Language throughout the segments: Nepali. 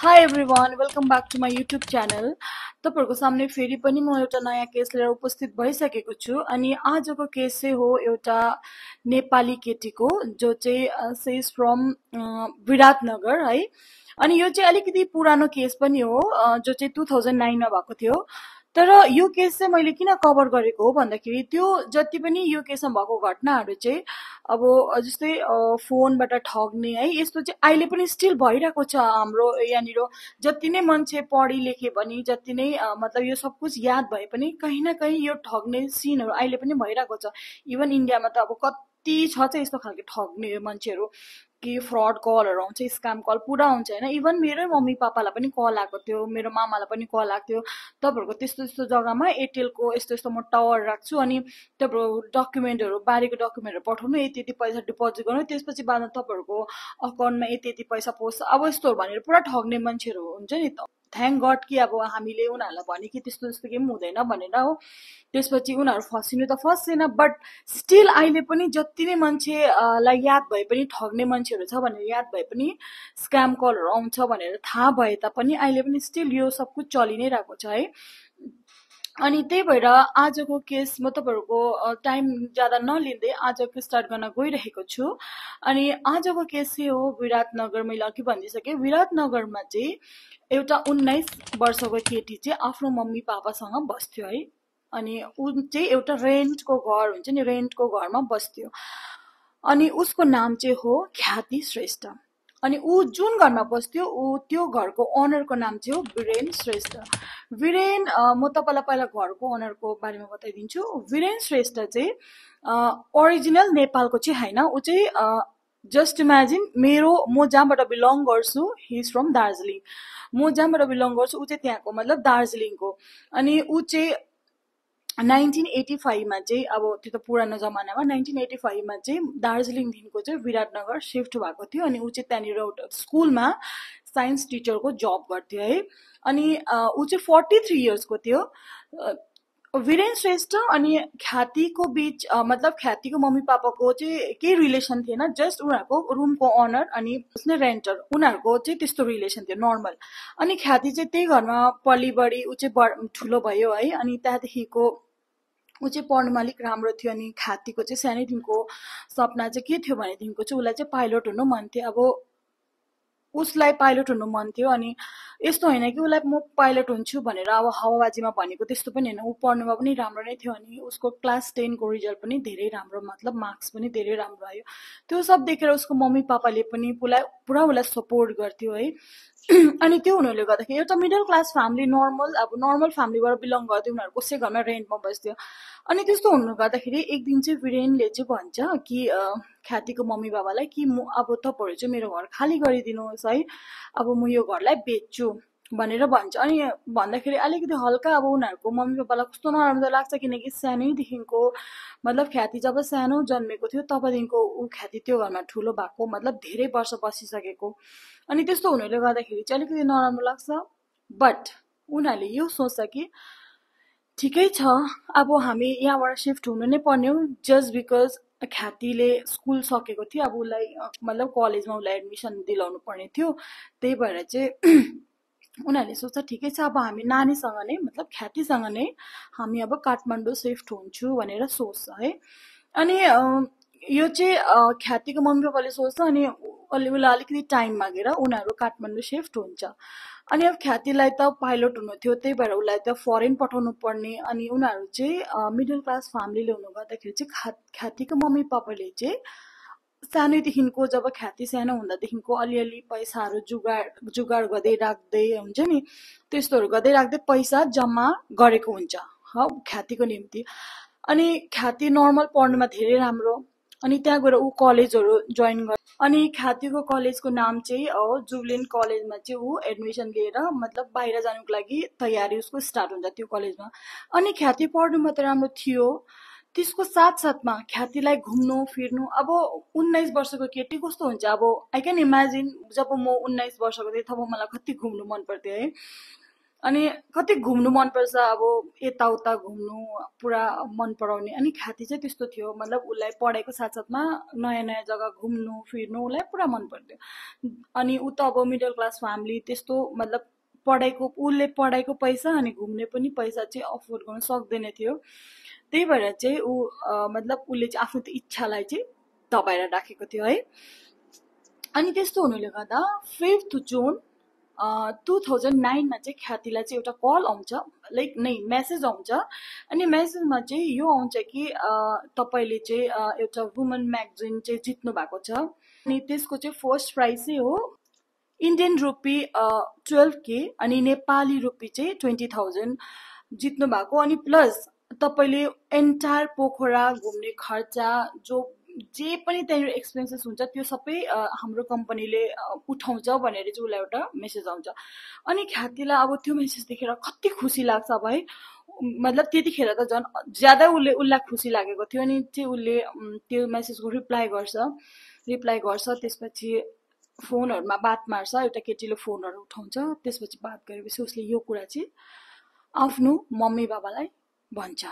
Hi everyone, welcome back to my YouTube channel. तपाईहरुको सामने फेरि पनि म एउटा नयाँ केस लिएर उपस्थित भइसकेको छु अनि आजको केस चाहिँ हो एउटा नेपाली केटीको जो चाहिँ सेज फ्रम विराटनगर है। अनि यो चाहिँ अलिकति पुरानो केस पनि हो जो चाहिँ 2009 मा भएको थियो। तर यो केस चाहिँ मैले किन कभर गरेको हो भन्दाखेरि त्यो जति पनि यो केसमा भएको घटनाहरु चाहिँ अब जस्तै फोनबाट ठग्ने है यस्तो चाहिँ अहिले पनि स्टिल भइरहेको छ हाम्रो यहाँनिर। जति नै मान्छे पढी लेखे पनि जति नै मतलब यो सब कुछ याद भए पनि कहीं न कहीं यो ठग्ने सिनहरु अहिले पनि भइरहेको छ। इभन इन्डियामा त अब कति छ चाहिँ यस्तो खालके ठग्ने मान्छेहरु कि फ्रड कलहरु आउँछ, स्क्याम कल पुरा आउँछ हैन। इभन मेरै मम्मी पापालाई पनि कल आएको थियो, मेरो मामालाई पनि कल आएको थियो। तपाईहरुको त्यस्तो त्यस्तो जग्गामा एयरटेल को यस्तो यस्तो म टावर राख्छु अनि तपाईहरु डकुमेन्टहरु बारीको डकुमेन्टहरु पठाउनु, यति यति पैसा डिपोजिट गर्नु, त्यसपछि बादमा तपाईहरुको अकाउन्टमा यति यति पैसा पस्छ। अब यस्तोहरु भनेर पुरा ठग्ने मान्छेहरु हुन्छ नि। थ्यांक गड कि अब हामीले उनीहरुलाई भने कि त्यस्तो त्यस्तो केही हुँदैन भनेर हो। त्यसपछि उनीहरु फसिनु त फसेन, बट स्टिल अहिले पनि जति नै मान्छे लाई याद भए पनि ठग्ने मान्छेहरु छ भनेर याद भए पनि स्क्याम कलहरु आउँछ भनेर थाहा भए तापनि अहिले पनि स्टिल यो सब कुछ चलि नै रहेको छ है। अनि त्यही भएर आजको केस म तपाईहरुको टाइम ज्यादा नलिँदै आजको स्टार्ट गर्न गइरहेको छु। अनि आजको केस चाहिँ हो विराटनगर। मैले अघि भनिसके विराटनगरमा चाहिँ एउटा 19 वर्षको केटी चाहिँ आफ्नो मम्मी पापासँग बस्थ्यो है। अनि उ चाहिँ एउटा रेन्टको घर हुन्छ नि, रेन्टको घरमा बस्थ्यो। अनि उसको नाम चाहिँ हो ख्याति श्रेष्ठ। अनि ऊ जुन घरमा बस्थ्यो ऊ त्यो घरको ओनरको नाम चाहिँ हो वीरेन श्रेष्ठ। वीरेन म तपाईलाई पहिला घरको ओनरको बारेमा बताइदिन्छु। वीरेन श्रेष्ठ चाहिँ ओरिजिनल नेपालको चाहिँ हैन, ऊ चाहिँ जस्ट इमेजिन म जहाँबाट बिलोङ गर्छु, ही इज फ्रम दार्जिलिङ। म जहाँबाट बिलोङ गर्छु ऊ चाहिँ त्यहाँको मतलब दार्जिलिङको। अनि ऊ चाहिँ 1985 मा चाहिँ अब त्यो त पुरानो जमानामा 1985 मा चाहिँ दार्जिलिङदेखिको चाहिँ विराटनगर शिफ्ट भएको थियो। अनि ऊ चाहिँ त्यहाँनिर एउटा स्कुलमा साइन्स टिचरको जब गर्थ्यो है। अनि ऊ चाहिँ 43 इयर्सको थियो। वीरेन श्रेष्ठ अनि ख्यातिको बीच मतलब ख्यातिको मम्मी पापाको चाहिँ केही रिलेसन थिएन, जस्ट उनीहरुको रुमको ओनर अनि उसले रेन्टर, उनीहरुको चाहिँ त्यस्तो रिलेसन थियो नर्मल। अनि ख्याति चाहिँ त्यही घरमा पली बढी ऊ चाहिँ ठुलो भयो है। अनि त्यहाँदेखिको ऊ चाहिँ पढ्नुमा अलिक राम्रो थियो। अनि ख्यातिको चाहिँ सानैदेखिको सपना चाहिँ के थियो भनेदेखिको चाहिँ उसलाई चाहिँ पाइलट हुनु मन थियो। अब उसलाई पाइलट हुनु मन थियो। अनि यस्तो हैन कि उसलाई म पाइलट हुन्छु भनेर अब हावाबाजीमा भनेको त्यस्तो पनि हैन। ऊ पढ्नुमा पनि राम्रो नै थियो। अनि उसको क्लास 10 को रिजल्ट पनि धेरै राम्रो, मतलब मार्क्स पनि धेरै राम्रो आयो। त्यो सब देखेर उसको मम्मी पापाले पनि पुरा उसलाई सपोर्ट गर्थ्यो है। अनि त्यो हुनाले गर्दाखेरि एउटा मिडल क्लास फ्यामिली, नर्मल फ्यामिलीबाट बिलोङ गर्थ्यो। उनीहरु कसै घरमा रेन्टमा बस्थ्यो। अनि त्यस्तो हुनु गर्दाखेरि एक दिन चाहिँ वीरेनले चाहिँ भन्छ कि ख्यातिको मम्मी बाबालाई कि अब तपाईहरु चाहिँ मेरो घर खाली गरिदिनुहोस् है, अब म यो घरलाई बेच्छु भनेर भन्छ। अनि भन्दाखेरि अलिकति हल्का अब उनीहरुको मम्मी पापालाई कस्तो नराम्रो लाग्छ, किनकि सानैदेखिको मतलब ख्याति जब सानो जन्मेको थियो तबदेखिको ऊ ख्याति त्यो घरमा ठुलो भएको, मतलब धेरै वर्ष बसिसकेको। अनि त्यस्तो हुनाले गर्दाखेरि चाहिँ अलिकति नराम्रो लाग्छ। बट उनीहरुले यो सोच्छ कि ठिकै छ, अब हामी यहाँबाट शिफ्ट हुनु नै पर्ने हो, जस्ट बिकज ख्यातिले स्कुल सकेको थियो। अब उसलाई मतलब कलेजमा उसलाई एडमिसन दिलाउनु पर्ने थियो। त्यही भएर चाहिँ उनीहरुले सोच्छ ठिकै छ, अब हामी नानीसँग नै मतलब ख्यातिसँग नै हामी अब काठमाडौँ शिफ्ट हुन्छु भनेर सोच्छ है। अनि यो चाहिँ ख्यातिको मम्मी पापाले सोच्छ। अनि उसलाई अलिकति टाइम मागेर उनीहरु काठमाडौँ शिफ्ट हुन्छ। अनि अब ख्यातिलाई त पाइलट हुनु थियो, त्यही भएर उसलाई त फरेन पठाउनु पर्ने। अनि उनीहरु चाहिँ मिडल क्लास फ्यामिलीले हुनु गर्दाखेरि चाहिँ ख्यातिको मम्मी पापाले चाहिँ सानैदेखिको जब ख्याति सानो हुँदादेखिको अलिअलि पैसाहरु जुगाड गर्दै राख्दै हुन्छ नि, त्यस्तोहरु गर्दै राख्दै पैसा जम्मा गरेको हुन्छ ख्यातिको निम्ति। अनि ख्याति नर्मल पढ्नुमा धेरै राम्रो। अनि त्यहाँ गएर ऊ कलेजहरु जोइन गर्छ। अनि ख्यातिको कलेजको नाम चाहिँ हो जुबलिन कलेजमा चाहिँ ऊ एडमिसन लिएर मतलब बाहिर जानुको लागि तयारी उसको स्टार्ट हुन्छ त्यो कलेजमा। अनि ख्याति पढ्नुमा त राम्रो थियो, त्यसको साथसाथमा ख्यातिलाई घुम्नु फिर्नु, अब 19 वर्षको केटी कस्तो हुन्छ, अब आई क्यान इमेजिन जब म 19 वर्षको थिएँ तब मलाई कति घुम्नु मन पर्थ्यो है। अनि कति घुम्नु मनपर्छ, अब यताउता घुम्नु पुरा मन पराउने। अनि ख्याति चाहिँ त्यस्तो थियो, मतलब उसलाई पढाइको साथसाथमा नयाँ नयाँ जग्गा घुम्नु फिर्नु उसलाई पुरा मन पर्थ्यो। अनि ऊ त अब मिडल क्लास फ्यामिली, त्यस्तो मतलब उसले पढाइको पैसा अनि घुम्ने पनि पैसा चाहिँ अफोर्ड गर्न सक्दैन थियो। त्यही भएर चाहिँ ऊ मतलब उसले चाहिँ आफ्नो त्यो इच्छालाई चाहिँ दबाएर राखेको थियो है। अनि त्यस्तो हुनुले गर्दा 5 जुन 2009 चाहिँ ख्यातिलाई चाहिँ एउटा कल आउँछ, लाइक नै मेसेज आउँछ। अनि मेसेजमा चाहिँ यो आउँछ कि तपाईँले चाहिँ एउटा वुमन म्यागजिन चाहिँ जित्नु भएको छ। अनि त्यसको चाहिँ फर्स्ट प्राइज चाहिँ हो इन्डियन रुपी 12K अनि नेपाली रुपी चाहिँ 20,000 जित्नु भएको। अनि प्लस तपाईँले एन्टायर पोखरा घुम्ने खर्चा जे पनि त्यहाँनिर एक्सपेन्सेस हुन्छ त्यो सबै हाम्रो कम्पनीले उठाउँछ भनेर चाहिँ उसलाई एउटा मेसेज आउँछ। अनि ख्यातिलाई अब त्यो मेसेज देखेर कति खुसी लाग्छ अब है, मतलब त्यतिखेर त झन् ज्यादा उसलाई खुसी लागेको थियो। अनि चाहिँ उसले त्यो मेसेजको रिप्लाई गर्छ। त्यसपछि फोनहरूमा बात मार्छ, एउटा केटीले फोनहरू उठाउँछ। त्यसपछि बात गरेपछि उसले यो कुरा चाहिँ आफ्नो मम्मी बाबालाई भन्छ।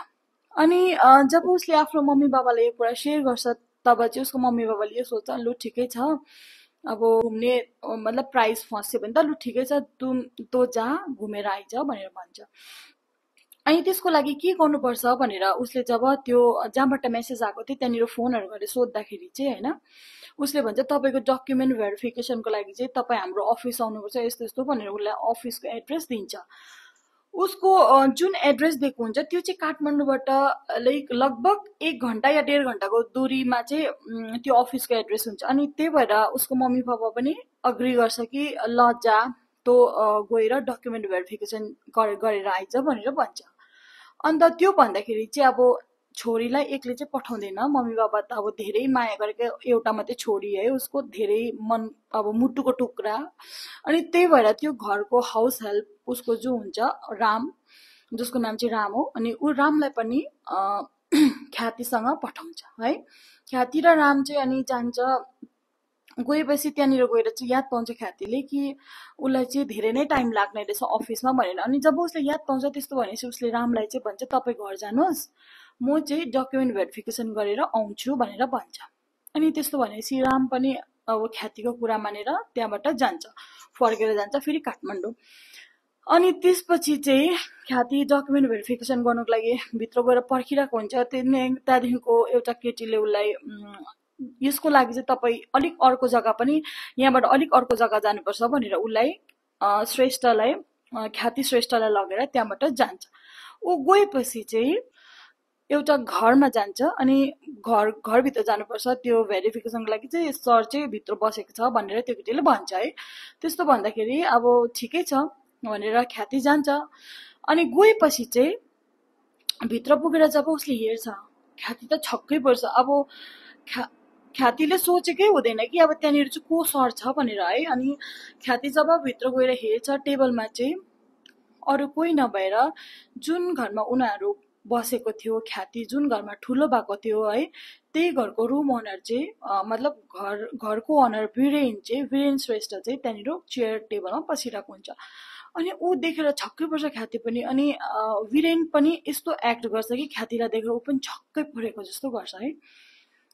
अनि जब उसले आफ्नो मम्मी बाबालाई यो कुरा सेयर गर्छ तब चाहिँ उसको मम्मी बाबाले यो सोच्छ, लु ठिकै छ, अब घुम्ने मतलब प्राइज फस्यो भने त लु ठिकै छ, तँ जा घुमेर आइज भनेर भन्छ। अनि त्यसको लागि के गर्नुपर्छ भनेर उसले जब त्यो जहाँबाट मेसेज आएको थियो त्यहाँनिर फोनहरू गरेर सोद्धाखेरि चाहिँ होइन, उसले भन्छ तपाईँको डकुमेन्ट भेरिफिकेसनको लागि चाहिँ तपाईँ हाम्रो अफिस आउनुपर्छ यस्तो यस्तो भनेर उसलाई अफिसको एड्रेस दिन्छ। उसको जुन एड्रेस दिएको हुन्छ त्यो चाहिँ काठमाडौँबाट लाइक लगभग 1 घन्टा या 1.5 घन्टाको दूरीमा चाहिँ त्यो अफिसको एड्रेस हुन्छ। अनि त्यही भएर उसको मम्मी पापा पनि अग्री गर्छ कि ल जा तँ गएर डकुमेन्ट भेरिफिकेसन गरेर आइज भनेर भन्छ। अन्त त्यो भन्दाखेरि चाहिँ अब छोरीलाई एक्लै चाहिँ पठाउँदैन, मम्मी बाबा त अब धेरै माया गरेको एउटा मात्रै छोरी है, उसको धेरै मन अब मुटुको टुक्रा। अनि त्यही भएर त्यो घरको हाउस हेल्प उसको जो हुन्छ राम, जसको नाम चाहिँ राम हो, अनि ऊ रामलाई पनि ख्यातिसँग पठाउँछ है। ख्याति र राम चाहिँ अनि जान्छ, गएपछि त्यहाँनिर गएर चाहिँ याद पाउँछ ख्यातिले कि उसलाई चाहिँ धेरै नै टाइम लाग्ने रहेछ अफिसमा भनेर। अनि जब उसले याद पाउँछ त्यस्तो भनेपछि उसले रामलाई चाहिँ भन्छ तपाईँ घर जानुहोस्, म चाहिँ डकुमेन्ट भेरिफिकेसन गरेर आउँछु भनेर भन्छ। अनि त्यस्तो भनेपछि राम पनि अब ख्यातिको कुरा मानेर त्यहाँबाट जान्छ, फर्केर जान्छ फेरि काठमाडौँ। अनि त्यसपछि चाहिँ ख्याति डकुमेन्ट भेरिफिकेसन गर्नुको लागि भित्र गएर पर्खिरहेको हुन्छ। त्यहाँदेखिको एउटा केटीले उसलाई यसको लागि चाहिँ तपाईँ अलिक अर्को जग्गा पनि, यहाँबाट अलिक अर्को जग्गा जानुपर्छ भनेर उसलाई श्रेष्ठलाई, ख्याति श्रेष्ठलाई लगेर त्यहाँबाट जान्छ। ऊ गएपछि चाहिँ एउटा घरमा जान्छ। अनि घरभित्र जानुपर्छ त्यो भेरिफिकेसनको लागि चाहिँ सर चाहिँ भित्र बसेको छ भनेर त्यो केटीले भन्छ है। त्यस्तो भन्दाखेरि अब ठिकै छ भनेर ख्याति जान्छ। अनि गएपछि चाहिँ भित्र पुगेर जब उसले हेर्छ ख्याति त छक्कै पर्छ। अब ख्यातिले सोचेकै हुँदैन कि अब त्यहाँनिर चाहिँ को सर छ भनेर है। अनि ख्याति जब भित्र गएर हेर्छ टेबलमा चाहिँ अरू कोही नभएर जुन घरमा उनीहरू बसेको थियो, ख्याति जुन घरमा ठुलो भएको थियो है, त्यही घरको रुम ओनर चाहिँ मतलब घरको ओनर वीरेन श्रेष्ठ चाहिँ त्यहाँनिर चेयर टेबलमा बसिरहेको हुन्छ। अनि ऊ देखेर छक्कै पर्छ ख्याति पनि। अनि वीरेन पनि यस्तो एक्ट गर्छ कि ख्यातिलाई देखेर ऊ पनि छक्कै परेको जस्तो गर्छ है।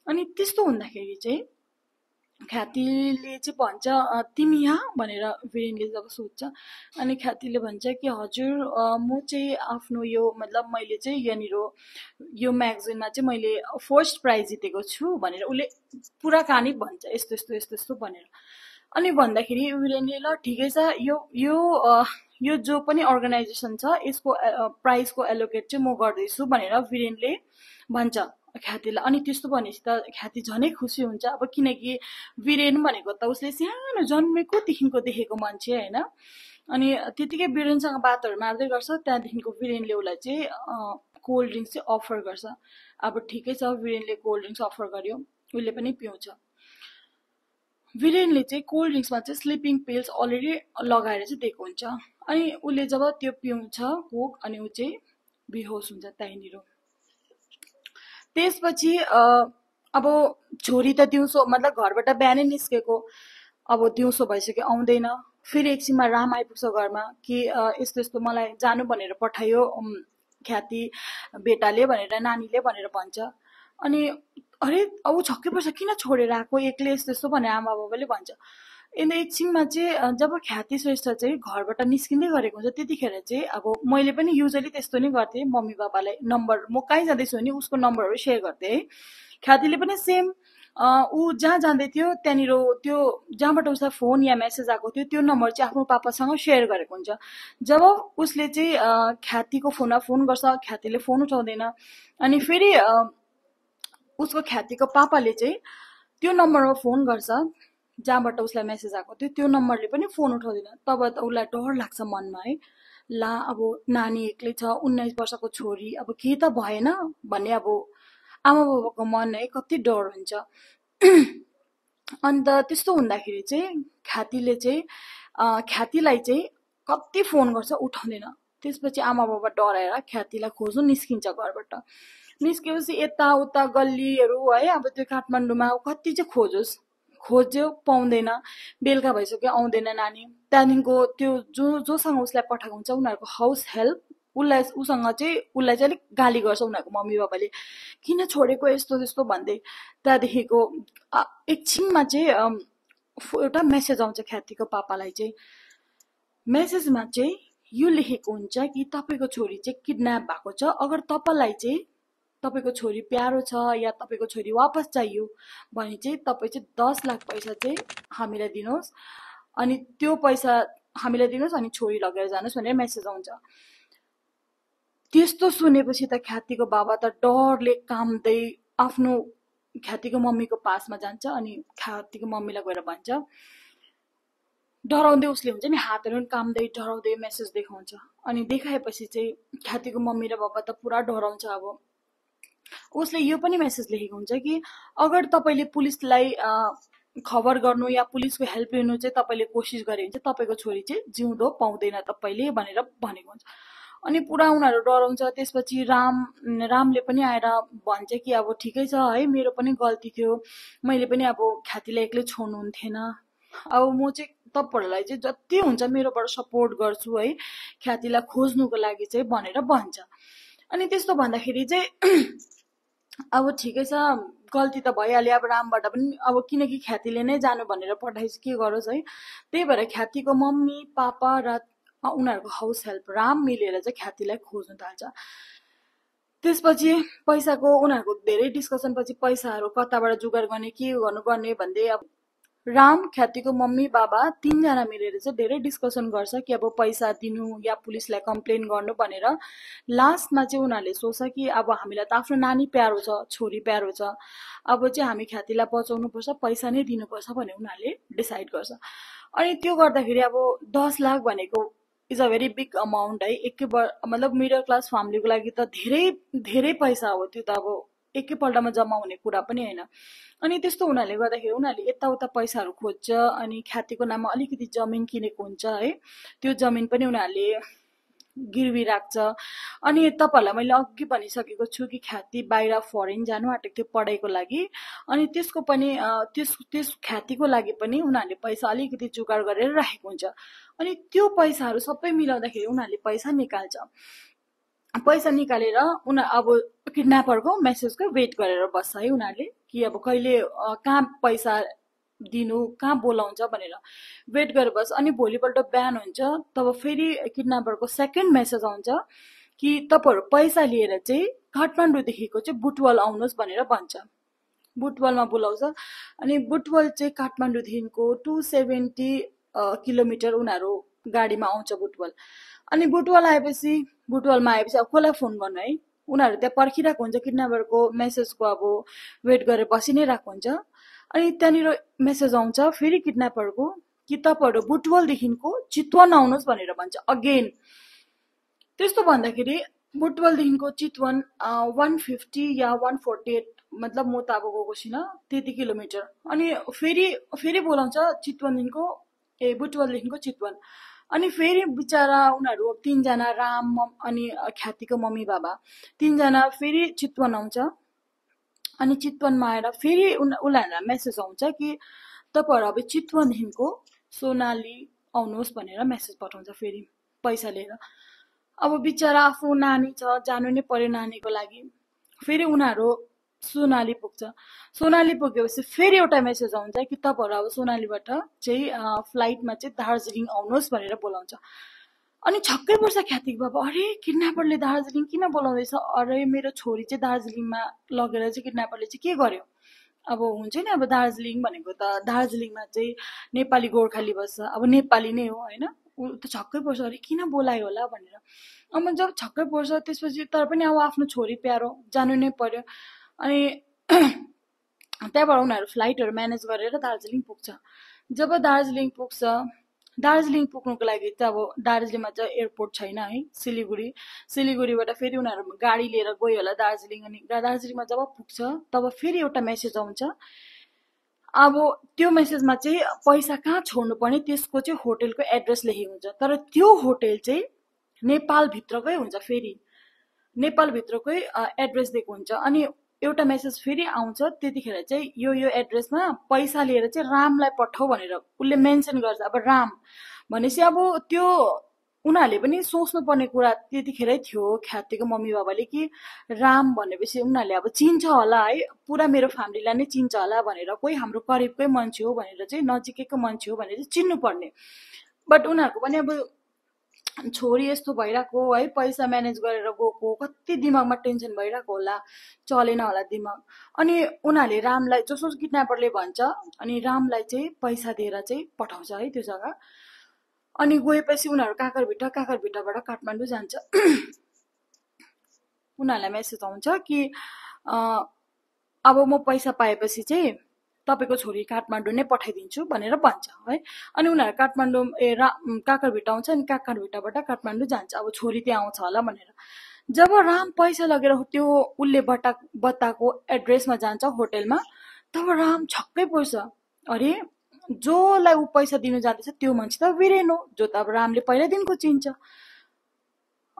अनि त्यस्तो हुँदाखेरि चाहिँ ख्यातिले चाहिँ भन्छ तिमी यहाँ भनेर वीरेनले जब सोध्छ, अनि ख्यातिले भन्छ कि हजुर म चाहिँ आफ्नो यो मतलब मैले चाहिँ यहाँनिर यो म्यागजिनमा चाहिँ मैले फर्स्ट प्राइज जितेको छु भनेर उसले पुरा कहानी भन्छ, यस्तो यस्तो यस्तो यस्तो भनेर। अनि भन्दाखेरि वीरेनले ल ठिकै छ, यो जो पनि अर्गनाइजेसन छ यसको प्राइजको एलोकेट चाहिँ म गर्दैछु भनेर वीरेनले भन्छ ख्यातिलाई। अनि त्यस्तो भनेपछि त ख्याति झनै खुसी हुन्छ, अब किनकि वीरेन भनेको त उसले सानो जन्मेकोदेखिको देखेको मान्छे होइन। अनि त्यतिकै वीरेनसँग बातहरू मार्दै गर्छ। त्यहाँदेखिको वीरेनले उसलाई चाहिँ कोल्ड ड्रिङ्क्स चाहिँ अफर गर्छ। अब ठिकै छ, वीरेनले कोल्ड ड्रिङ्क्स अफर गर्यो, उसले पनि पिउँछ। वीरेनले चाहिँ कोल्ड ड्रिङ्क्समा चाहिँ स्लिपिङ पिल्स अलरेडी लगाएर चाहिँ दिएको हुन्छ। अनि उसले जब त्यो पिउँछ कोक, अनि ऊ चाहिँ बेहोस हुन्छ त्यहीँनिर। त्यसपछि अब छोरी त दिउँसो मतलब घरबाट बिहानै निस्केको, अब दिउँसो भइसक्यो आउँदैन। फेरि एकछिनमा राम आइपुग्छ घरमा कि यस्तो यस्तो मलाई जानु भनेर पठायो ख्याति बेटाले भनेर नानीले भनेर भन्छ। अनि अरे अब छक्कै पर्छ, किन छोडेर आएको एक्लै यस्तो यस्तो भनेर आमा बाबाले भन्छ। अनि एकछिनमा चाहिँ जब ख्याति श्रेष्ठ चाहिँ घरबाट निस्किँदै गरेको हुन्छ त्यतिखेर चाहिँ अब मैले पनि युजली त्यस्तो नै गर्थेँ, मम्मी बाबालाई नम्बर, म कहीँ जाँदैछु भने उसको नम्बरहरू सेयर गर्थेँ है। ख्यातिले पनि सेम, ऊ जहाँ जाँदै थियो त्यहाँनिर त्यो जहाँबाट उसलाई फोन या मेसेज आएको थियो त्यो नम्बर चाहिँ आफ्नो पापासँग सेयर गरेको हुन्छ। जब उसले चाहिँ ख्यातिको फोनमा फोन गर्छ, ख्यातिले फोन उठाउँदैन। अनि फेरि उसको ख्यातिको पापाले चाहिँ त्यो नम्बरमा फोन गर्छ जहाँबाट उसलाई मेसेज आएको थियो, त्यो नम्बरले पनि फोन उठाउँदैन। तब त उसलाई डर लाग्छ मनमा है, ला अब नानी एक्लै छ, 19 वर्षको छोरी, अब के त भएन भन्ने अब आमा बाबाको मन है कति डर हुन्छ। अन्त त्यस्तो हुँदाखेरि चाहिँ ख्यातिले चाहिँ ख्यातिलाई चाहिँ कति फोन गर्छ, उठाउँदैन। त्यसपछि आमा बाबा डराएर ख्यातिलाई खोज्नु निस्किन्छ घरबाट। निस्केपछि यताउता गल्लीहरू है, अब त्यो काठमाडौँमा कति चाहिँ खोजोस्, खोज्यो पाउँदैन, बेलुका भइसक्यो आउँदैन नानी। त्यहाँदेखिको त्यो जोसँग उसलाई पठाएको हुन्छ उनीहरूको हाउस हेल्प उसँग चाहिँ उसलाई चाहिँ अलिक गाली गर्छ उनीहरूको मम्मी बाबाले, किन छोडेको यस्तो त्यस्तो भन्दै। त्यहाँदेखिको एकछिनमा चाहिँ एउटा मेसेज आउँछ ख्यातिको पापालाई चाहिँ। मेसेजमा चाहिँ यो लेखेको हुन्छ कि तपाईँको छोरी चाहिँ किडन्याप भएको छ, अगर तपाईँलाई चाहिँ तपाईँको छोरी प्यारो छ या तपाईँको छोरी वापस चाहियो भने चाहिँ तपाईँ चाहिँ 10 लाख पैसा चाहिँ हामीलाई दिनुहोस्, अनि त्यो पैसा हामीलाई दिनुहोस् अनि छोरी लगेर जानुहोस् भनेर मेसेज आउँछ। त्यस्तो सुनेपछि त ख्यातिको बाबा त डरले काम्दै आफ्नो ख्यातिको मम्मीको पासमा जान्छ। अनि ख्यातिको मम्मीलाई गएर भन्छ, डराउँदै उसले हुन्छ नि हातहरू पनि काम्दै डराउँदै मेसेज देखाउँछ। अनि देखाएपछि चाहिँ ख्यातिको मम्मी र बाबा त पुरा डराउँछ। अब उसले यो पनि मेसेज लेखेको हुन्छ कि अगर तपाईँले पुलिसलाई खबर गर्नु या पुलिसको हेल्प लिनु चाहिँ तपाईँले कोसिस गरे भने चाहिँ तपाईँको छोरी चाहिँ जिउँदो पाउँदैन तपाईँले भनेर भनेको हुन्छ। अनि पुरा उनीहरू डराउँछ। त्यसपछि रामले पनि आएर भन्छ कि अब ठिकै छ है, मेरो पनि गल्ती थियो, मैले पनि अब ख्यातिलाई एक्लै छोड्नु हुन्थेन, अब म चाहिँ तपाईँहरूलाई चाहिँ जति हुन्छ मेरोबाट सपोर्ट गर्छु है ख्यातिलाई खोज्नुको लागि चाहिँ भनेर भन्छ। अनि त्यस्तो भन्दाखेरि चाहिँ अब ठिकै छ, गल्ती त भइहाल्यो अब रामबाट पनि, अब किनकि ख्यातिले नै जानु भनेर पठाइस् के गरोस् है। त्यही भएर ख्यातिको मम्मी पापा र उनीहरूको हाउस हेल्प राम मिलेर चाहिँ ख्यातिलाई खोज्नु थाल्छ। त्यसपछि पैसाको उनीहरूको धेरै डिस्कसन पछि पैसाहरू कताबाट जुगाड गर्ने के गर्नुपर्ने भन्दै अब राम ख्यातिको मम्मी बाबा 3 जना मिलेर चाहिँ धेरै डिस्कसन गर्छ कि अब पैसा दिनु या पुलिसलाई कम्प्लेन गर्नु भनेर। लास्टमा चाहिँ उनीहरूले सोच्छ कि अब हामीलाई त आफ्नो नानी प्यारो छ, छोरी प्यारो छ, अब चाहिँ हामी ख्यातिलाई बचाउनु पर्छ, पैसा नै दिनुपर्छ भनेर उनीहरूले डिसाइड गर्छ। अनि त्यो गर्दाखेरि अब 10 लाख भनेको is a very big amount है। मतलब मिडल क्लास फ्यामिलीको लागि त धेरै धेरै पैसा हो त्यो त, अब एकैपल्टमा जम्मा हुने कुरा पनि होइन। अनि त्यस्तो हुनाले गर्दाखेरि उनीहरूले यताउता पैसाहरू खोज्छ। अनि ख्यातिको नाममा अलिकति जमिन किनेको हुन्छ है, त्यो जमिन पनि उनीहरूले गिरवी राख्छ। अनि तपाईँहरूलाई मैले अघि भनिसकेको छु कि ख्याति बाहिर फरेन जानु आँटेको थियो पढाइको लागि। अनि त्यसको पनि त्यस ख्यातिको लागि पनि उनीहरूले पैसा अलिकति जुगाड गरेर राखेको हुन्छ। अनि त्यो पैसाहरू सबै मिलाउँदाखेरि उनीहरूले पैसा निकाल्छ। पैसा निकालेर अब किडन्यापरको मेसेजको वेट गरेर बस्छ है उनीहरूले कि अब कहिले कहाँ पैसा दिनु, कहाँ बोलाउँछ भनेर वेट गरेर बस्छ। अनि भोलिपल्ट बिहान हुन्छ तब फेरि किडन्यापरको सेकेन्ड मेसेज आउँछ कि तपाईँहरू पैसा लिएर चाहिँ काठमाडौँदेखिको चाहिँ बुटवल आउनुहोस् भनेर भन्छ। बुटवलमा बोलाउँछ। अनि बुटवल चाहिँ काठमाडौँदेखिको 270 किलोमिटर उनीहरू गाडीमा आउँछ बुटवल। अनि बुटवलमा आएपछि अब कसलाई फोन गर्नु है, उनीहरू त्यहाँ पर्खिरहेको हुन्छ, किडन्यापरको मेसेजको अब वेट गरेर बसि नै रहेको हुन्छ। अनि त्यहाँनिर मेसेज आउँछ फेरि किडन्यापरको कि तपाईँहरू बुटवलदेखिको चितवन आउनुहोस् भनेर भन्छ अगेन। त्यस्तो भन्दाखेरि बुटवलदेखिको चितवन 150 या 148, मतलब म त अब गएको छुइनँ त्यति किलोमिटर। अनि फेरि बोलाउँछ चितवनदेखिको बुटवलदेखिको चितवन। अनि फेरि बिचरा उनीहरू 3 जना राम अनि ख्यातिको मम्मी बाबा 3 जना फेरि चितवन आउँछ। अनि चितवनमा आएर फेरि उनीहरूलाई मेसेज आउँछ कि तपाईँहरू अब चितवनदेखिको सोनाली आउनुहोस् भनेर मेसेज पठाउँछ फेरि पैसा लिएर। अब बिचरा आफ्नो नानी छ, जानु नै पर्यो नानीको लागि। फेरि उनीहरू सोनाली पुग्छ। सोनाली पुगेपछि फेरि एउटा मेसेज आउँछ कि तपाईँहरू अब सोनालीबाट चाहिँ फ्लाइटमा चाहिँ दार्जिलिङ आउनुहोस् भनेर बोलाउँछ। अनि छक्कै पर्छ ख्यातिक बाबा, अरे किडन्यापरले दार्जिलिङ किन बोलाउँदैछ? अरे मेरो छोरी चाहिँ दार्जिलिङमा लगेर चाहिँ किडन्यापरले चाहिँ के गर्यो? अब हुन्छ नि, अब दार्जिलिङ भनेको त दार्जिलिङमा चाहिँ नेपाली गोर्खाली बस्छ, अब नेपाली नै हो होइन। ऊ त छक्कै पर्छ, अरे किन बोलायो होला भनेर। अब जब छक्कै पर्छ त्यसपछि तर पनि अब आफ्नो छोरी प्यारो जानु नै पर्यो। अनि त्यहाँबाट उनीहरू फ्लाइटहरू म्यानेज गरेर दार्जिलिङ पुग्छ। जब दार्जिलिङ पुग्छ, दार्जिलिङ पुग्नुको लागि त अब दार्जिलिङमा चाहिँ एयरपोर्ट छैन है, सिलिगुडीबाट फेरि उनीहरू गाडी लिएर गयो होला दार्जिलिङ। अनि दार्जिलिङमा जब पुग्छ तब फेरि एउटा मेसेज आउँछ। अब त्यो मेसेजमा चाहिँ पैसा कहाँ छोड्नु पर्ने त्यसको चाहिँ होटेलको एड्रेस लेखेको हुन्छ, तर त्यो होटेल चाहिँ नेपालभित्रकै हुन्छ, फेरि नेपालभित्रकै एड्रेस दिएको हुन्छ। अनि एउटा मेसेज फेरि आउँछ त्यतिखेर चाहिँ यो एड्रेसमा पैसा लिएर चाहिँ रामलाई पठाऊ भनेर उसले मेन्सन गर्छ। अब राम भनेपछि अब त्यो उनीहरूले पनि सोच्नुपर्ने कुरा त्यतिखेरै थियो ख्यातिको मम्मी बाबाले कि राम भनेपछि उनीहरूले अब चिन्छ होला है, पुरा मेरो फ्यामिलीलाई नै चिन्छ होला भनेर, कोही हाम्रो करिबकै मान्छे हो भनेर चाहिँ, नजिकैको मान्छे हो भनेर चाहिँ चिन्नु पर्ने। बट उनीहरूको पनि अब छोरी यस्तो भइरहेको है, पैसा म्यानेज गरेर गएको, कति दिमागमा टेन्सन भइरहेको होला, चलेन होला दिमाग। अनि उनीहरूले रामलाई, जसो किडन्यापरले भन्छ, अनि रामलाई चाहिँ पैसा दिएर चाहिँ पठाउँछ है त्यो जग्गा। अनि गएपछि उनीहरू काकरभिट्टाबाट काठमाडौँ जान्छ। उनीहरूलाई मेसेज आउँछ कि अब म पैसा पाएपछि चाहिँ तपाईँको छोरी काठमाडौँ नै पठाइदिन्छु भनेर भन्छ है। अनि उनीहरू काठमाडौँ काकरभिट्टा आउँछ, अनि काकरभिट्टाबाट काठमाडौँ जान्छ, अब छोरी त्यहाँ आउँछ होला भनेर। जब राम पैसा लगेर त्यो उसले बताएको एड्रेसमा जान्छ होटेलमा, तब राम छक्कै पर्छ, अरे जोलाई ऊ पैसा दिनु जाँदैछ त्यो मान्छे त वीरेन हो, जो त अब रामले पहिल्यैदेखिको चिन्छ।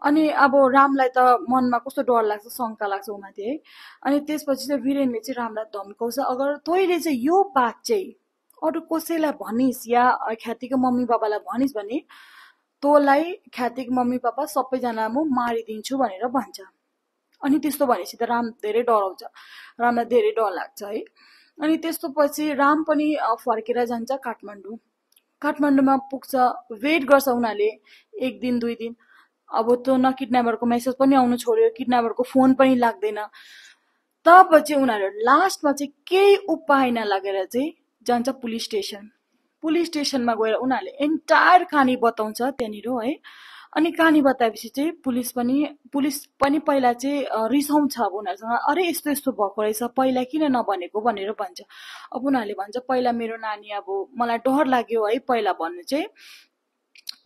अनि अब रामलाई त मनमा कस्तो डर लाग्छ, शङ्का लाग्छ उमाथि है। अनि त्यसपछि चाहिँ वीरेनले चाहिँ रामलाई धम्काउँछ, अगर तैँले चाहिँ यो बात चाहिँ अरू कसैलाई भनिस् या ख्यातिको मम्मी बाबालाई भनिस् भने तँलाई ख्यातिको मम्मी बाबा सबैजना म मारिदिन्छु भनेर भन्छ। अनि त्यस्तो भनेपछि त राम धेरै डराउँछ, रामलाई धेरै डर लाग्छ है। अनि त्यस्तो पछि राम पनि फर्केर जान्छ काठमाडौँ। काठमाडौँमा पुग्छ, वेट गर्छ उनीहरूले 1 दिन 2 दिन। अब त्यो न किडन्यापरको मेसेज पनि आउनु छोड्यो, किडन्यापरको फोन पनि लाग्दैन। तब चाहिँ उनीहरू लास्टमा चाहिँ केही उपाय नलागेर चाहिँ जान्छ पुलिस स्टेसन। पुलिस स्टेसनमा गएर उनीहरूले एन्टायर कहानी बताउँछ त्यहाँनिर है। अनि कहानी बताएपछि चाहिँ पुलिस पनि पहिला चाहिँ रिसाउँछ अब उनीहरूसँग, अरे यस्तो यस्तो भएको रहेछ, पहिला किन नभनेको भनेर भन्छ। अब उनीहरूले भन्छ पहिला मेरो नानी, अब मलाई डर लाग्यो है पहिला भन्नु चाहिँ,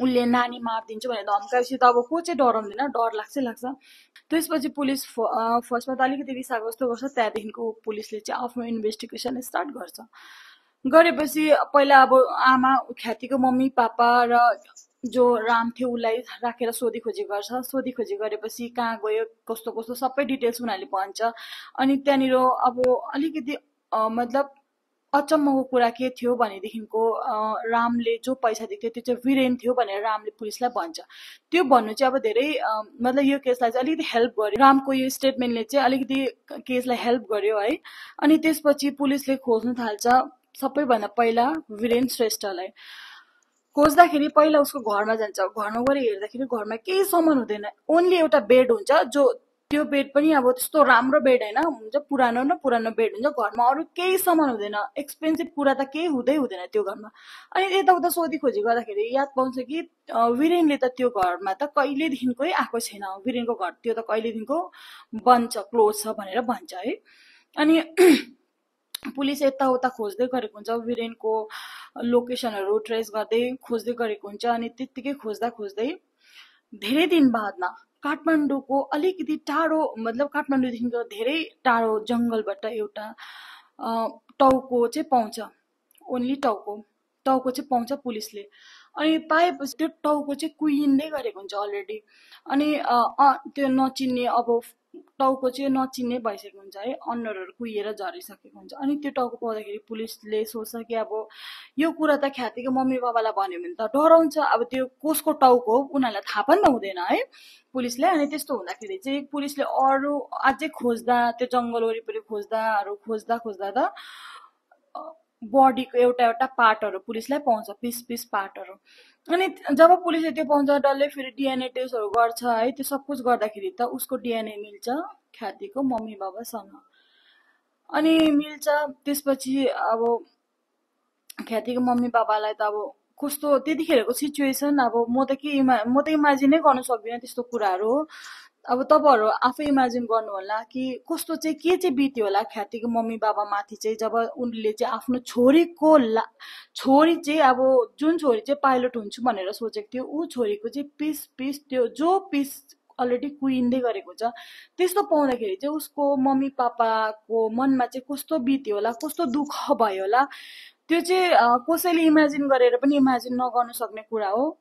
उसले नानी मारिदिन्छु भनेर धम्काएपछि त अब को चाहिँ डराउँदैन, डर लाग्छ। त्यसपछि पुलिस फर्स्टमा त अलिकति रिसाएको जस्तो गर्छ, त्यहाँदेखिको पुलिसले चाहिँ आफ्नो इन्भेस्टिगेसन स्टार्ट गर्छ। गरेपछि पहिला अब आमा ख्यातिको मम्मी पापा र जो राम थियो उसलाई राखेर सोधीखोजी गर्छ। सोधीखोजी गरेपछि कहाँ गयो कस्तो कस्तो सबै डिटेल्स उनीहरूले भन्छ। अनि त्यहाँनिर अब अलिकति मतलब अचम्मको कुरा के थियो भनेदेखिको रामले जो पैसा दिएको थियो त्यो चाहिँ वीरेन थियो भनेर रामले पुलिसलाई भन्छ। त्यो भन्नु चाहिँ अब धेरै मतलब यो केसलाई चाहिँ अलिकति हेल्प गर्यो, रामको यो स्टेटमेन्टले चाहिँ अलिकति केसलाई हेल्प गर्यो है। अनि त्यसपछि पुलिसले खोज्नु थाल्छ सबैभन्दा पहिला वीरेन श्रेष्ठलाई। खोज्दाखेरि पहिला उसको घरमा जान्छ, घरमा गएर हेर्दाखेरि घरमा केही सामान हुँदैन, ओन्ली एउटा बेड हुन्छ, जो त्यो बेड पनि अब त्यस्तो राम्रो बेड होइन, हुन्छ पुरानो बेड हुन्छ, घरमा अरू केही सामान हुँदैन, एक्सपेन्सिभ कुरा त केही हुँदैन त्यो घरमा। अनि यताउता सोधीखोजी गर्दाखेरि याद पाउँछ कि वीरेनले त त्यो घरमा त कहिलेदेखिकै आएको छैन, वीरेनको घर त्यो त कहिलेदेखिको बन्द छ, क्लोज छ भनेर भन्छ है। अनि पुलिस यताउता खोज्दै गरेको हुन्छ, वीरेनको लोकेसनहरू ट्रेस गर्दै खोज्दै गरेको हुन्छ। अनि त्यत्तिकै खोज्दै धेरै दिन बादमा काठमाडौँको अलिकति टाढो, मतलब काठमाडौँदेखिको धेरै टाढो जङ्गलबाट एउटा टाउको चाहिँ पाउँछ, ओन्ली टाउको चाहिँ पाउँछ पुलिसले। अनि पाएपछि त्यो टाउको चाहिँ कुहिँदै गरेको हुन्छ अलरेडी। अनि त्यो नचिन्ने अब टाउको चाहिँ नचिन्ने भइसकेको हुन्छ है, अनुहारहरू कुहिएर झरिसकेको हुन्छ। अनि त्यो टाउको पाउँदाखेरि पुलिसले सोच्छ कि अब यो कुरा त ख्यातिको मम्मी बाबालाई भन्यो भने त डराउँछ, अब त्यो कसको टाउको हो उनीहरूलाई थाहा पनि त हुँदैन है पुलिसले। अनि त्यस्तो हुँदाखेरि चाहिँ पुलिसले अरू अझै खोज्दा, त्यो जङ्गल वरिपरि खोज्दाहरू खोज्दा खोज्दा त बडीको एउटा एउटा पार्टहरू पुलिसलाई पाउँछ, पिस पिस पार्टहरू। अनि जब पुलिसले त्यो पाउँछ डल्लै फेरि डिएनए टेस्टहरू गर्छ है, त्यो सब कुछ गर्दाखेरि त उसको डिएनए मिल्छ ख्यातिको मम्मी बाबासँग। अनि मिल्छ त्यसपछि अब ख्यातिको मम्मी बाबालाई त अब कस्तो त्यतिखेरको सिचुएसन, अब म त इमेजिनै गर्न सक्दिनँ त्यस्तो कुराहरू। अब तपाईँहरू आफै इमेजिन गर्नु होला कि कस्तो चाहिँ के चाहिँ बित्यो होला ख्यातिको मम्मी बाबा माथि चाहिँ, जब उनले चाहिँ आफ्नो छोरी चाहिँ अब जुन छोरी चाहिँ पाइलट हुन्छु भनेर सोचेको थियो, ऊ छोरीको चाहिँ पिस पिस त्यो जो पिस अलरेडी कुहिँदै गरेको छ, त्यस्तो पाउँदाखेरि चाहिँ उसको मम्मी पापाको मनमा चाहिँ कस्तो बित्यो होला, कस्तो दुःख भयो होला, त्यो चाहिँ कसैले इमेजिन गरेर पनि इमेजिन नगर्नु सक्ने कुरा हो।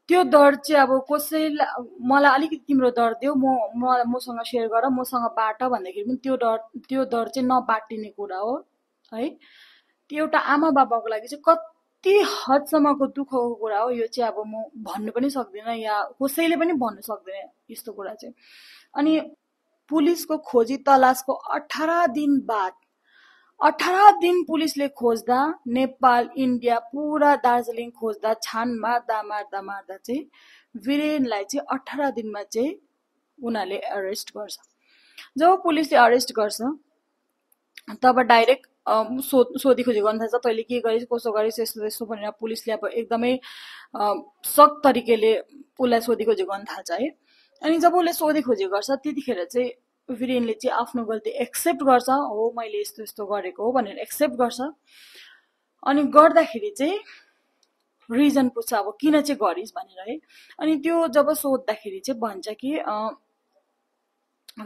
त्यो डर चाहिँ अब कसैलाई मलाई अलिकति तिम्रो डर देऊ, मसँग सेयर गर, मसँग बाँट भन्दाखेरि पनि त्यो डर चाहिँ नबाटिने कुरा हो है। त्यो एउटा आमा बाबाको लागि चाहिँ कति हदसम्मको दुःखको कुरा हो, यो चाहिँ अब म भन्नु पनि सक्दिनँ या कसैले पनि भन्नु सक्दैन यस्तो कुरा चाहिँ। अनि पुलिसको खोजी तलासको 18 दिन पुलिसले खोज्दा, नेपाल इन्डिया पुरा दार्जिलिङ खोज्दा, छान मार्दा मार्दा मार्दा चाहिँ वीरेनलाई चाहिँ 18 दिनमा चाहिँ उनीहरूले अरेस्ट गर्छ। जब पुलिसले अरेस्ट गर्छ तब डाइरेक्ट सोधीखोजी गर्न थाल्छ, तैँले के गरिस् कसो गरिस् यस्तो यस्तो भनेर पुलिसले अब एकदमै सख्त तरिकाले उसलाई सोधीखोजी गर्न थाल्छ है। अनि जब उसले सोधीखोजी गर्छ त्यतिखेर चाहिँ वीरेनले चाहिँ आफ्नो गल्ती एक्सेप्ट गर्छ, हो मैले यस्तो यस्तो गरेको हो भनेर एक्सेप्ट गर्छ। अनि गर्दाखेरि चाहिँ रिजन पुग्छ अब किन चाहिँ गरिस् भनेर है। अनि त्यो जब सोद्धाखेरि चाहिँ भन्छ कि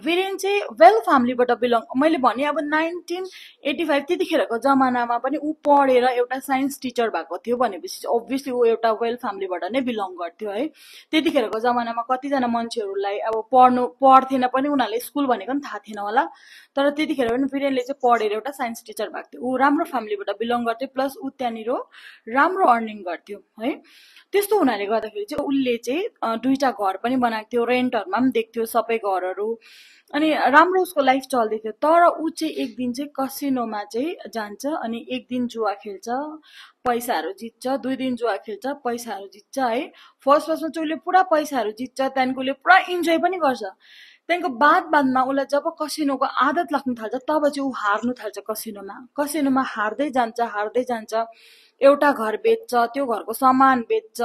वीरेन चाहिँ वेल फ्यामिलीबाट बिलङ, मैले भने अब 1985 त्यतिखेरको जमानामा पनि ऊ पढेर एउटा साइन्स टिचर भएको थियो भनेपछि अभियसली ऊ एउटा वेल फ्यामिलीबाट नै बिलङ गर्थ्यो है। त्यतिखेरको जमानामा कतिजना मान्छेहरूलाई अब पढ्थेन पनि, उनीहरूले स्कुल भनेको पनि थाहा थिएन होला, तर त्यतिखेर पनि वीरेनले चाहिँ पढेर एउटा साइन्स टिचर भएको थियो। ऊ राम्रो फ्यामिलीबाट बिलङ गर्थ्यो, प्लस ऊ त्यहाँनिर राम्रो अर्निङ गर्थ्यो है। त्यस्तो हुनाले गर्दाखेरि चाहिँ उसले चाहिँ 2टा घर पनि बनाएको थियो, रेन्टहरूमा पनि देख्थ्यो सबै घरहरू, अनि राम्रो उसको लाइफ चल्दै थियो। तर ऊ चाहिँ एक दिन चाहिँ कसिनोमा चाहिँ जान्छ, अनि एक दिन जुवा खेल्छ, पैसाहरू जित्छ, 2 दिन जुवा खेल्छ, पैसाहरू जित्छ है। फर्स्टमा चाहिँ उसले पुरा पैसाहरू जित्छ, त्यहाँदेखि उसले पुरा इन्जोय पनि गर्छ। त्यहाँदेखिको बादमा उसलाई जब कसिनोको आदत लाग्नु थाल्छ तब चाहिँ ऊ हार्नु थाल्छ कसिनोमा हार्दै जान्छ। एउटा घर बेच्छ, त्यो घरको सामान बेच्छ,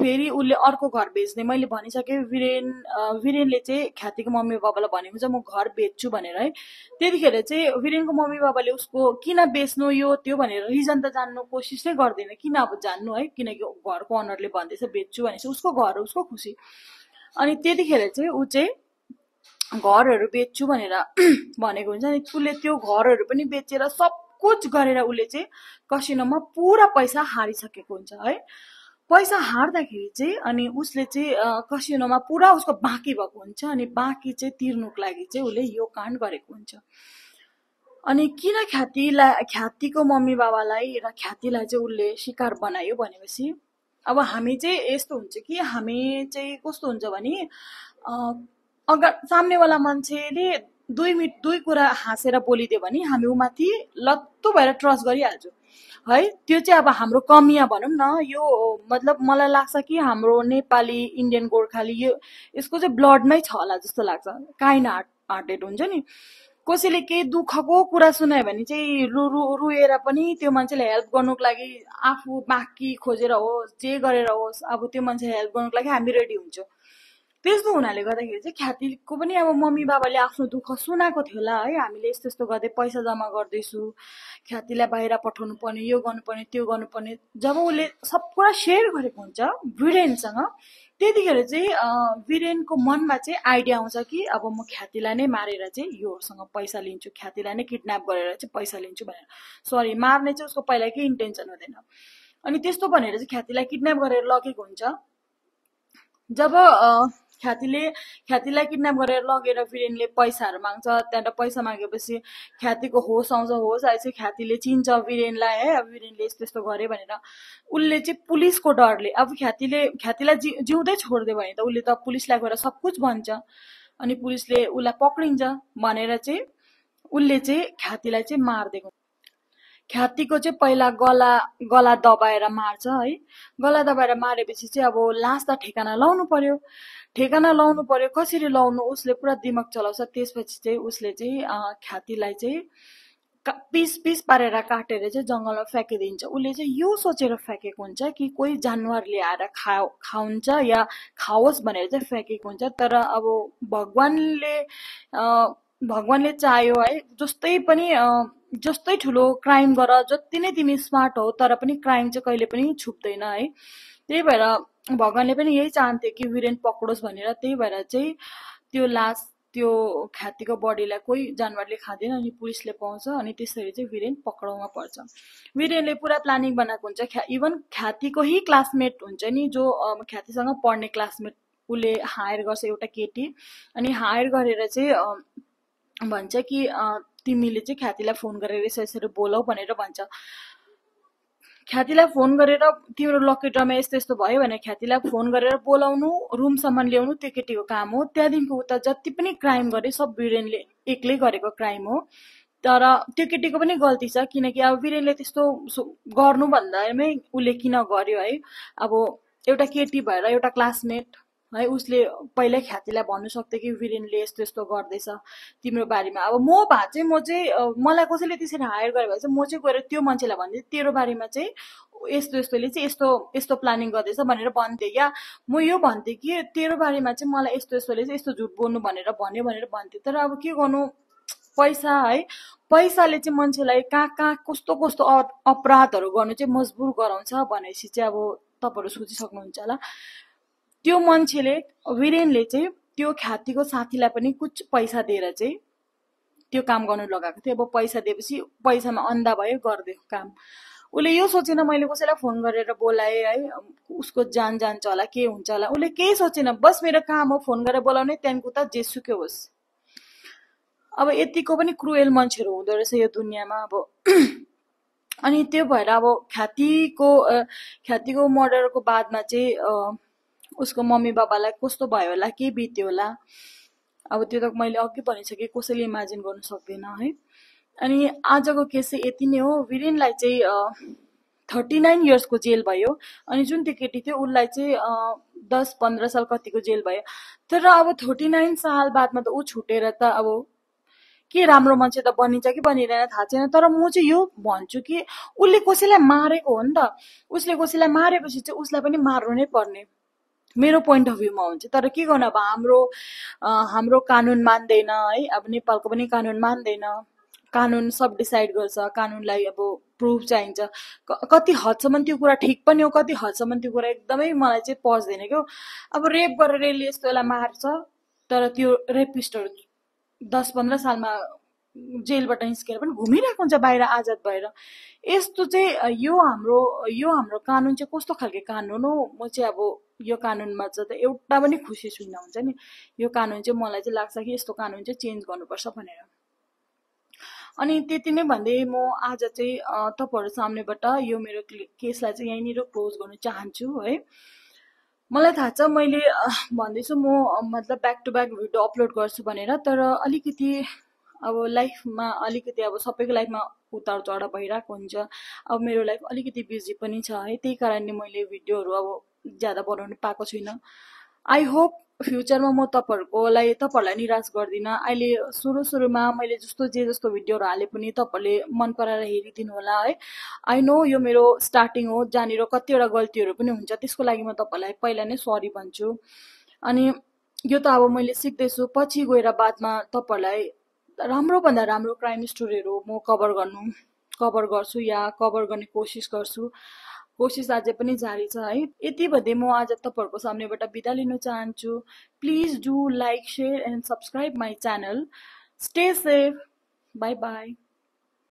फेरि उसले अर्को घर बेच्ने। मैले भनिसकेँ वीरेनले चाहिँ ख्यातिको मम्मी बाबालाई भनेको छ म घर बेच्छु भनेर है। त्यतिखेर चाहिँ वीरेनको मम्मी बाबाले उसको किन बेच्नु यो त्यो भनेर रिजन त जान्नु कोसिस नै गर्दैन, किन अब जान्नु है, किनकि घरको ओनरले भन्दैछ बेच्छु भनेपछि उसको घर हो, उसको खुसी। अनि त्यतिखेर चाहिँ ऊ चाहिँ घरहरू बेच्छु भनेर भनेको हुन्छ। अनि उसले त्यो घरहरू पनि बेचेर सब कुछ गरेर उसले चाहिँ कसिनोमा पुरा पैसा हारिसकेको हुन्छ है। पैसा हार्दाखेरि चाहिँ अनि उसले चाहिँ कसिनोमा पुरा उसको बाँकी भएको हुन्छ, अनि बाँकी चाहिँ तिर्नुको लागि चाहिँ उसले यो काण्ड गरेको हुन्छ। अनि किन ख्यातिको मम्मी बाबालाई र ख्यातिलाई चाहिँ उसले शिकार बनायो भनेपछि अब हामी चाहिँ यस्तो हुन्छ कि हामी चाहिँ कस्तो हुन्छ भने अगर सामनेवाला मान्छेले दुई कुरा हाँसेर बोलिदियो भने हामी उमाथि लत्तो भएर ट्रस्ट गरिहाल्छौँ है। त्यो चाहिँ अब हाम्रो कमिया भनौँ न, यो मतलब मलाई लाग्छ कि हाम्रो नेपाली इन्डियन गोर्खाली यसको चाहिँ ब्लडमै छ होला जस्तो लाग्छ। काइन्ड हार्टेड हुन्छ नि, कसैले केही दुःखको कुरा सुनायो भने चाहिँ रुएर पनि त्यो मान्छेले हेल्प गर्नुको लागि आफू बाँकी खोजेर होस् जे गरेर होस् अब त्यो मान्छेले हेल्प गर्नुको लागि हामी रेडी हुन्छौँ। त्यस्तो हुनाले गर्दाखेरि चाहिँ ख्यातिको पनि अब मम्मी बाबाले आफ्नो दुःख सुनाएको थियो होला है, हामीले यस्तो यस्तो गर्दै पैसा जम्मा गर्दैछु, ख्यातिलाई बाहिर पठाउनु पर्ने, यो गर्नुपर्ने त्यो गर्नुपर्ने। जब उसले सब कुरा सेयर गरेको हुन्छ वीरेनसँग त्यतिखेर चाहिँ वीरेनको मनमा चाहिँ आइडिया आउँछ कि अब म ख्यातिलाई नै मारेर चाहिँ योहरूसँग पैसा लिन्छु, ख्यातिलाई नै किडन्याप गरेर चाहिँ पैसा लिन्छु भनेर। सरी, मार्ने चाहिँ उसको पहिला केही इन्टेन्सन हुँदैन। अनि त्यस्तो भनेर चाहिँ ख्यातिलाई किडन्याप गरेर लगेको हुन्छ। जब ख्यातिलाई किडन्याप गरेर लगेर वीरेनले पैसाहरू माग्छ। त्यहाँबाट पैसा मागेपछि ख्यातिको होस आउँछ। होस आएपछि ख्यातिले चिन्छ वीरेनलाई है, अब वीरेनले यस्तो यस्तो गरे भनेर। उसले चाहिँ पुलिसको डरले, अब ख्यातिलाई जिउँदै छोडिदियो भने त उसले त पुलिसलाई गएर सब कुछ भन्छ, अनि पुलिसले उसलाई पक्रिन्छ भनेर चाहिँ उसले चाहिँ ख्यातिलाई चाहिँ मारिदिएको। ख्यातिको चाहिँ पहिला गला दबाएर मार्छ है। गला दबाएर मारेपछि चाहिँ अब लास त ठेगाना लाउनु पर्यो। कसरी लाउनु, उसले पुरा दिमाग चलाउँछ। त्यसपछि चाहिँ उसले चाहिँ ख्यातिलाई चाहिँ पिस पिस पारेर काटेर चाहिँ जङ्गलमा फ्याँकिदिन्छ। उसले चाहिँ यो सोचेर फ्याँकेको हुन्छ कि कोही जानवरले आएर खान्छ या खाओस् भनेर चाहिँ फ्याँकेको हुन्छ। तर अब भगवानले चाह्यो है, जस्तै ठुलो क्राइम गर, जति नै तिमी स्मार्ट हो तर पनि क्राइम चाहिँ कहिले पनि छुप्दैन है। त्यही भएर भगवानले पनि यही चाहन्थे कि वीरेन पक्रोस् भनेर। त्यही भएर चाहिँ त्यो लास, त्यो ख्यातिको बडीलाई कोही जानवरले खाँदैन अनि पुलिसले पाउँछ, अनि त्यसरी चाहिँ वीरेन पक्राउमा पर्छ। वीरेनले पुरा प्लानिङ बनाएको हुन्छ। इभन ख्यातिको ही क्लासमेट हुन्छ नि, जो ख्यातिसँग पढ्ने क्लासमेट, उसले हायर गर्छ एउटा केटी, अनि हायर गरेर चाहिँ भन्छ कि तिमीले चाहिँ ख्यातिलाई फोन गरेर यसरी बोलाऊ भनेर भन्छ। ख्यातिलाई फोन गरेर तिम्रो लकी ड्रमा यस्तो यस्तो भयो भने ख्यातिलाई फोन गरेर बोलाउनु, रुमसम्म ल्याउनु त्यो केटीको काम हो। त्यहाँदेखिको उता जति पनि क्राइम गरे सब वीरेनले एक्लै गरेको क्राइम हो। तर त्यो केटीको पनि गल्ती छ, किनकि अब वीरेनले त्यस्तो गर्नु भन्दामै उसले किन गर्यो है। अब एउटा केटी भएर एउटा क्लासमेट है, उसले पहिल्यै ख्यातिलाई भन्नु सक्थ्यो कि वीरेनले यस्तो यस्तो गर्दैछ तिम्रो बारेमा। अब म चाहिँ मलाई कसैले त्यसरी हायर गरे भए चाहिँ म चाहिँ गएर त्यो मान्छेलाई भन्थेँ तेरो बारेमा चाहिँ यस्तोले चाहिँ यस्तो प्लानिङ गर्दैछ भनेर भन्थेँ। या म यो भन्थेँ कि तेरो बारेमा चाहिँ मलाई यस्तोले चाहिँ यस्तो झुट बोल्नु भनेर भन्यो भनेर भन्थेँ। तर अब के गर्नु, पैसा है, पैसाले चाहिँ मान्छेलाई कहाँ कस्तो अपराधहरू गर्नु चाहिँ मजबुर गराउँछ भनेपछि चाहिँ अब तपाईँहरू सोचिसक्नुहुन्छ होला। त्यो मान्छेले, वीरेनले चाहिँ त्यो ख्यातिको साथीलाई पनि कुछ पैसा दिएर चाहिँ त्यो काम गर्नु लगाएको थियो। अब पैसा दिएपछि पैसामा अन्धा भयो, गरिदियो काम। उसले यो सोचेन मैले कसैलाई फोन गरेर बोलाएँ है, उसको जान जान्छ होला, के हुन्छ होला, उसले केही सोचेन। बस मेरो काम हो फोन गरेर बोलाउने, त्यहाँदेखि उता जेसुकै होस्। अब यतिको पनि क्रुएल मान्छेहरू हुँदो रहेछ यो दुनियाँमा। अब अनि त्यो भएर अब ख्यातिको मर्डरको बादमा चाहिँ उसको मम्मी बाबालाई कस्तो भयो होला, के बित्यो होला, अब त्यो त मैले अघि भनिसकेँ, कसैले इमेजिन गर्न सक्दैन है। अनि आजको केस चाहिँ यति नै हो। वीरेनलाई चाहिँ 39 इयर्सको जेल भयो, अनि जुन त्यो केटी थियो उसलाई चाहिँ 10-15 साल कतिको जेल भयो। तर अब 39 साल बादमा त ऊ छुटेर त अब के राम्रो मान्छे त बनिन्छ कि बनिँदैन थाहा छैन। तर म चाहिँ यो भन्छु कि उसले कसैलाई मारेको हो नि त, उसले कसैलाई मारेपछि चाहिँ उसलाई पनि मार्नु नै पर्ने, मेरो पोइन्ट अफ भ्यूमा हुन्छ। तर के गर्नु, अब हाम्रो कानुन मान्दैन है। अब नेपालको पनि कानुन मान्दैन, कानुन सब डिसाइड गर्छ। कानुनलाई अब प्रुफ चाहिन्छ। कति हदसम्म त्यो कुरा ठिक पनि हो, कति हदसम्म त्यो कुरा एकदमै मलाई चाहिँ पच्दैन क्या। अब रेप गरेर यस्तोलाई मार्छ, तर त्यो रेपिस्टहरू 10-15 सालमा जेलबाट निस्केर पनि घुमिरहेको हुन्छ बाहिर आजाद भएर। यस्तो चाहिँ यो हाम्रो कानुन चाहिँ कस्तो खालके कानुन हो। म चाहिँ अब यो कानुनमा चाहिँ त एउटा पनि खुसी छुइनँ हुन्छ नि। यो कानुन चाहिँ मलाई चाहिँ लाग्छ कि यस्तो कानुन चाहिँ चेन्ज गर्नुपर्छ भनेर। अनि त्यति नै भन्दै म आज चाहिँ तपाईँहरू सामनेबाट यो मेरो केसलाई चाहिँ यहीँनिर क्लोज गर्न चाहन्छु है। मलाई थाहा छ मैले भन्दैछु म मतलब back to back video upload गर्छु भनेर, तर अलिकति अब लाइफमा अलिकति अब सबैको लाइफमा उतार चढाव भइरहेको हुन्छ। अब मेरो लाइफ अलिकति बिजी पनि छ है, त्यही कारणले मैले भिडियोहरू अब ज्यादा बनाउनु पाएको छुइनँ। आई होप फ्युचरमा म तपाईँहरूलाई निराश गर्दिनँ। अहिले सुरुमा मैले जस्तो भिडियोहरू हाले पनि तपाईँहरूले मन पराएर हेरिदिनु होला है। आई नो यो मेरो स्टार्टिङ हो, जहाँनिर कतिवटा गल्तीहरू पनि हुन्छ, त्यसको लागि म तपाईँलाई पहिला नै सरी भन्छु। अनि यो त अब मैले सिक्दैछु, पछि गएर बादमा तपाईँहरूलाई राम्रोभन्दा राम्रो क्राइम स्टोरीहरू म कभर गर्छु या कभर गर्ने कोसिस गर्छु। कोसिस अझै पनि जारी छ है। यति भन्दै म आज तपाईँहरूको सामनेबाट बिदा लिन चाहन्छु। Please do like, share and subscribe my channel. Stay safe, by by.